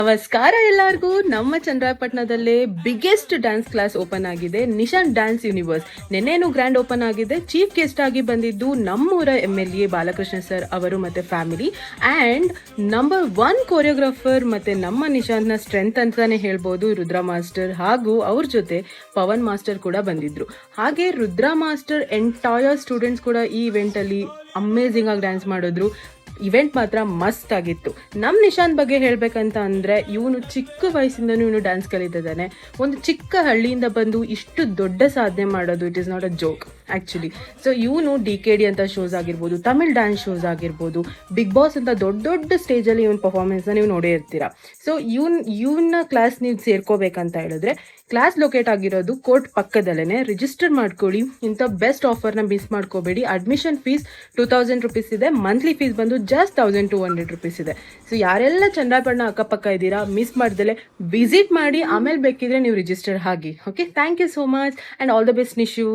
ನಮಸ್ಕಾರ ಎಲ್ಲರಿಗೂ. ನಮ್ಮ ಚಂದ್ರಾಯಪಟ್ಟಣದಲ್ಲೇ ಬಿಗ್ಗೆಸ್ಟ್ ಡ್ಯಾನ್ಸ್ ಕ್ಲಾಸ್ ಓಪನ್ ಆಗಿದೆ, Nishan dance universe. ನೆನ್ನೆನು grand open ಆಗಿದೆ. ಚೀಫ್ ಗೆಸ್ಟ್ ಆಗಿ ಬಂದಿದ್ದು ನಮ್ಮೂರ MLA ಬಾಲಕೃಷ್ಣ ಸರ್ ಅವರು ಮತ್ತೆ ಫ್ಯಾಮಿಲಿ ಆ್ಯಂಡ್ ನಂಬರ್ 1 ಕೊರಿಯೋಗ್ರಾಫರ್ ಮತ್ತೆ ನಮ್ಮ ನಿಶಾಂತ್ನ ಸ್ಟ್ರೆಂತ್ ಅಂತಾನೆ ಹೇಳ್ಬೋದು ರುದ್ರಾ ಮಾಸ್ಟರ್, ಹಾಗೂ ಅವ್ರ ಜೊತೆ ಪವನ್ ಮಾಸ್ಟರ್ ಕೂಡ ಬಂದಿದ್ರು. ಹಾಗೆ ರುದ್ರಾ ಮಾಸ್ಟರ್ ಎಂಟೈರ್ ಸ್ಟೂಡೆಂಟ್ಸ್ ಕೂಡ ಈ ಇವೆಂಟಲ್ಲಿ ಅಮೇಝಿಂಗ್ ಆಗಿ ಡ್ಯಾನ್ಸ್ ಮಾಡಿದ್ರು. ಇವೆಂಟ್ ಮಾತ್ರ ಮಸ್ತ್ ಆಗಿತ್ತು. ನಮ್ಮ ನಿಶಾಂತ್ ಬಗ್ಗೆ ಹೇಳಬೇಕಂತ ಅಂದರೆ, ಇವನು ಚಿಕ್ಕ ವಯಸ್ಸಿಂದನೂ ಇವನು ಡ್ಯಾನ್ಸ್ ಕಲಿತಿದ್ದಾನೆ. ಒಂದು ಚಿಕ್ಕ ಹಳ್ಳಿಯಿಂದ ಬಂದು ಇಷ್ಟು ದೊಡ್ಡ ಸಾಧನೆ ಮಾಡೋದು it is not a joke actually. So ಇವನು DKD ಅಂತ ಶೋಸ್ ಆಗಿರ್ಬೋದು, ತಮಿಳ್ ಡ್ಯಾನ್ಸ್ ಶೋಸ್ ಆಗಿರ್ಬೋದು, ಬಿಗ್ ಬಾಸ್ ಅಂತ ದೊಡ್ಡ ದೊಡ್ಡ ಸ್ಟೇಜಲ್ಲಿ ಇವನ್ ಪರ್ಫಾರ್ಮೆನ್ಸ್ನ ನೀವು ನೋಡೇ ಇರ್ತೀರಾ. ಸೊ ಇವನ್ನ ಕ್ಲಾಸ್ ನೀವು ಸೇರ್ಕೋಬೇಕಂತ ಹೇಳಿದ್ರೆ ಕ್ಲಾಸ್ ಲೊಕೇಟ್ ಆಗಿರೋದು ಕೋರ್ಟ್ ಪಕ್ಕದಲ್ಲೇ. ರಿಜಿಸ್ಟರ್ ಮಾಡ್ಕೊಳ್ಳಿ. ಇಂಥ ಬೆಸ್ಟ್ ಆಫರ್ನ ಮಿಸ್ ಮಾಡ್ಕೋಬೇಡಿ. ಅಡ್ಮಿಷನ್ ಫೀಸ್ 2000 ರುಪೀಸ್ ಇದೆ. ಮಂತ್ಲಿ ಫೀಸ್ ಬಂದು ಜಸ್ಟ್ 1200 ರುಪೀಸ್ ಇದೆ. ಸೊ ಯಾರೆಲ್ಲ ಚಂದ್ರಾಯಪಟ್ಟಣ ಅಕ್ಕಪಕ್ಕ ಇದ್ದೀರಾ, ಮಿಸ್ ಮಾಡ್ದಲೆ ವಿಸಿಟ್ ಮಾಡಿ, ಆಮೇಲೆ ಬೇಕಿದ್ರೆ ನೀವು ರಿಜಿಸ್ಟರ್ ಆಗಿ. Okay, thank you so much and all the best Nishu.